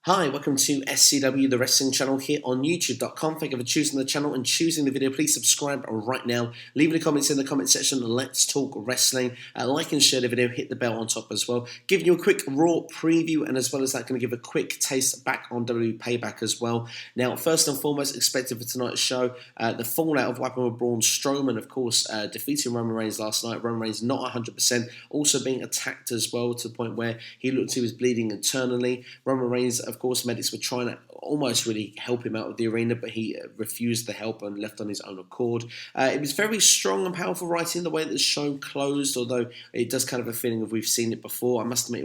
Hi, welcome to SCW, the wrestling channel here on YouTube.com. Thank you for choosing the channel and choosing the video. Please subscribe right now. Leave the comments in the comment section. Let's talk wrestling. Like and share the video. Hit the bell on top as well. Giving you a quick Raw preview, and as well as that, going to give a quick taste back on WWE Payback as well. Now, first and foremost, expected for tonight's show, the fallout of what happened with Braun Strowman, of course, defeating Roman Reigns last night. Roman Reigns not 100%, also being attacked as well to the point where he looked he was bleeding internally. Roman Reigns, of course, medics were trying to almost really help him out of the arena, but he refused the help and left on his own accord. It was very strong and powerful writing the way that the show closed, although it does kind of a feeling of we've seen it before. I must admit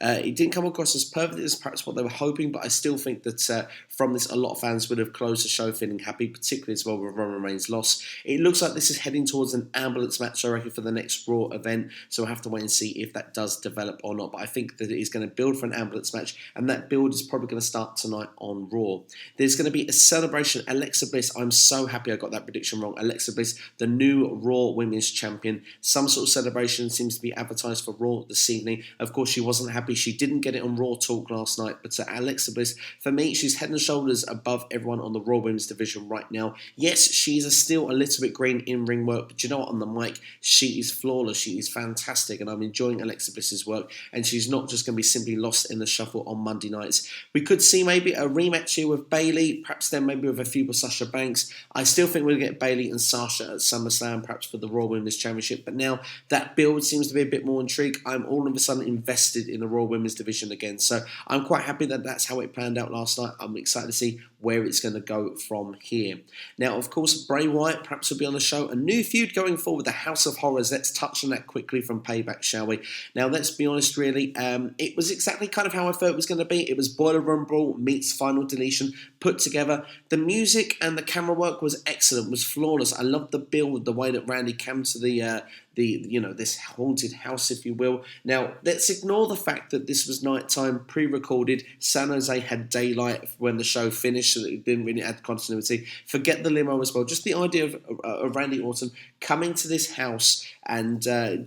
it didn't come across as perfect as perhaps what they were hoping, but I still think that from this a lot of fans would have closed the show feeling happy, particularly as well with Roman Reigns' loss. It looks like this is heading towards an ambulance match, I reckon, for the next Raw event, so we'll have to wait and see if that does develop or not, but I think that it is going to build for an ambulance match, and that build is probably going to start tonight on Raw. There's going to be a celebration. Alexa Bliss, I'm so happy I got that prediction wrong. Alexa Bliss, the new Raw Women's Champion. Some sort of celebration seems to be advertised for Raw this evening. Of course, she wasn't happy. She didn't get it on Raw Talk last night, but Alexa Bliss, for me, she's head and shoulders above everyone on the Raw Women's division right now. Yes, she's still a little bit green in ring work, but you know what? On the mic, she is flawless. She is fantastic, and I'm enjoying Alexa Bliss's work, and she's not just going to be simply lost in the shuffle on Monday nights. We could see maybe a rematch here with Bayley, perhaps then maybe with a feud with Sasha Banks. I still think we'll get Bayley and Sasha at SummerSlam, perhaps for the Raw Women's Championship, but now that build seems to be a bit more intrigued. I'm all of a sudden invested in the Raw Women's division again, so I'm quite happy that that's how it planned out last night. I'm excited to see where it's going to go from here. Now, of course, Bray Wyatt perhaps will be on the show. A new feud going forward, the House of Horrors. Let's touch on that quickly from Payback, shall we? Now, let's be honest, really. It was exactly kind of how I thought it was going to be. It was Boiler Room Brawl meets Final Deletion put together. The music and the camera work was excellent, was flawless. I loved the build, the way that Randy came to the this haunted house, if you will. Now, let's ignore the fact that this was nighttime, pre-recorded. San Jose had daylight when the show finished, so that it didn't really add continuity. Forget the limo as well. Just the idea of Randy Orton coming to this house and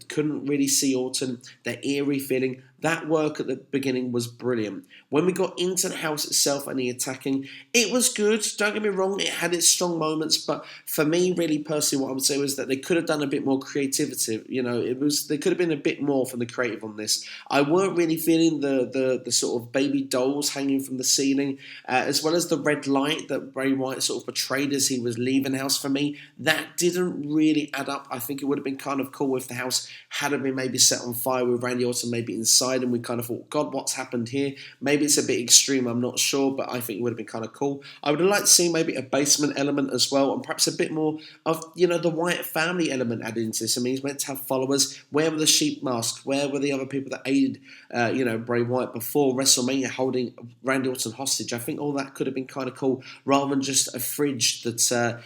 couldn't really see Orton, the eerie feeling. That work at the beginning was brilliant. When we got into the house itself and the attacking, it was good. Don't get me wrong, it had its strong moments, but for me, really personally, what I would say was that they could have done a bit more creativity. You know, they could have been a bit more from the creative on this. I weren't really feeling the sort of baby dolls hanging from the ceiling, as well as the red light that Bray Wyatt sort of portrayed as he was leaving the house. For me, that didn't really add up. I think it would have been kind of cool if the house had been maybe set on fire with Randy Orton maybe inside, and we kind of thought, God, what's happened here? Maybe it's a bit extreme, I'm not sure, but I think it would have been kind of cool. I would have liked to see maybe a basement element as well, and perhaps a bit more of, the Wyatt family element added into this. I mean, he's meant to have followers. Where were the sheep masks? Where were the other people that aided, Bray Wyatt before WrestleMania holding Randy Orton hostage? I think all that could have been kind of cool, rather than just a fridge that,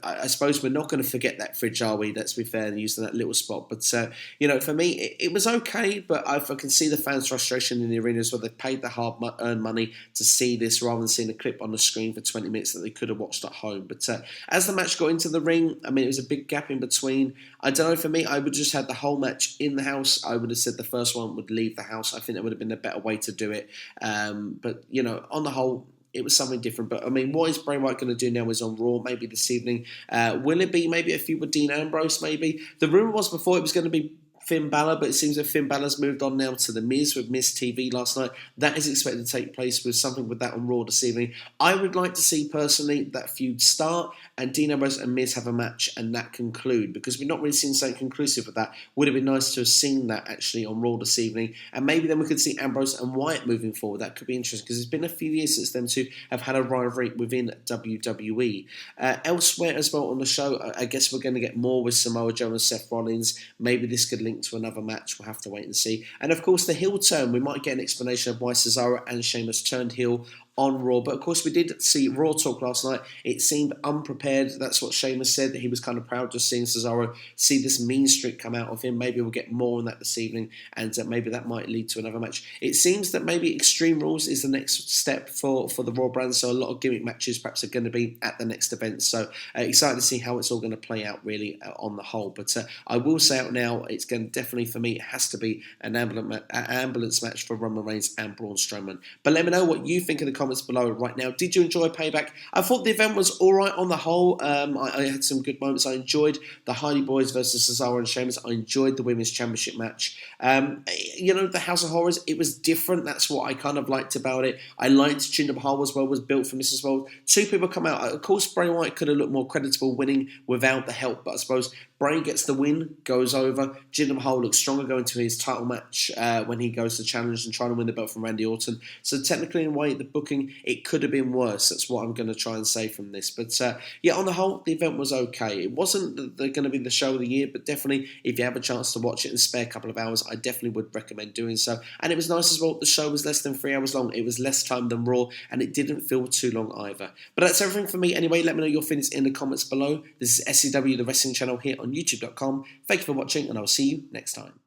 I suppose we're not going to forget that fridge, are we? Let's be fair, using that little spot. But, for me, it was okay, but I can see the fans' frustration in the arena as well. They paid the hard-earned money to see this rather than seeing a clip on the screen for 20 minutes that they could have watched at home. But as the match got into the ring, I mean, it was a big gap in between. I don't know, for me, I would just have the whole match in the house. I would have said the first one would leave the house. I think that would have been a better way to do it. But, on the whole, it was something different. But, I mean, what is Bray Wyatt going to do now is on Raw, maybe this evening. Will it be maybe a feud with Dean Ambrose, maybe? The rumour was before it was going to be Finn Balor, but it seems that Finn Balor's moved on now to The Miz with Miz TV last night. That is expected to take place with something with that on Raw this evening. I would like to see, personally, that feud start and Dean Ambrose and Miz have a match and that conclude, because we've not really seen something conclusive with that. Would have been nice to have seen that actually on Raw this evening, and maybe then we could see Ambrose and Wyatt moving forward. That could be interesting, because it's been a few years since them two have had a rivalry within WWE. Elsewhere as well on the show, I guess we're going to get more with Samoa Joe and Seth Rollins. Maybe this could link to another match. We'll have to wait and see. And of course, the heel turn. We might get an explanation of why Cesaro and Sheamus turned heel on Raw. But of course, we did see Raw talk last night. It seemed unprepared. That's what Sheamus said, that he was kind of proud just seeing Cesaro see this mean streak come out of him. Maybe we'll get more on that this evening, and maybe that might lead to another match. It seems that maybe Extreme Rules is the next step for the Raw brand, so a lot of gimmick matches perhaps are going to be at the next event. So excited to see how it's all going to play out really on the whole. But I will say out now, it's going to definitely, for me, it has to be an ambulance match for Roman Reigns and Braun Strowman. But let me know what you think in the comments below right now. Did you enjoy Payback? I thought the event was all right on the whole. I had some good moments. I enjoyed the Hardy Boys versus Cesaro and Sheamus. I enjoyed the Women's Championship match. The House of Horrors, it was different. That's what I kind of liked about it. I liked Jinder Mahal as well, was built from this as well. Two people come out. Of course, Bray Wyatt could have looked more creditable winning without the help, but I suppose Bray gets the win, goes over. Jinder Mahal looks stronger going to his title match when he goes to challenge and trying to win the belt from Randy Orton. So technically, in a way, the booking, it could have been worse. That's what I'm going to try and say from this. But on the whole, the event was okay. It wasn't going to be the show of the year, but definitely, if you have a chance to watch it and spare a couple of hours, I definitely would recommend doing so. And it was nice as well. The show was less than 3 hours long. It was less time than Raw, and it didn't feel too long either. But that's everything for me anyway. Let me know your feelings in the comments below. This is SCW, the wrestling channel here on YouTube.com. Thank you for watching, and I'll see you next time.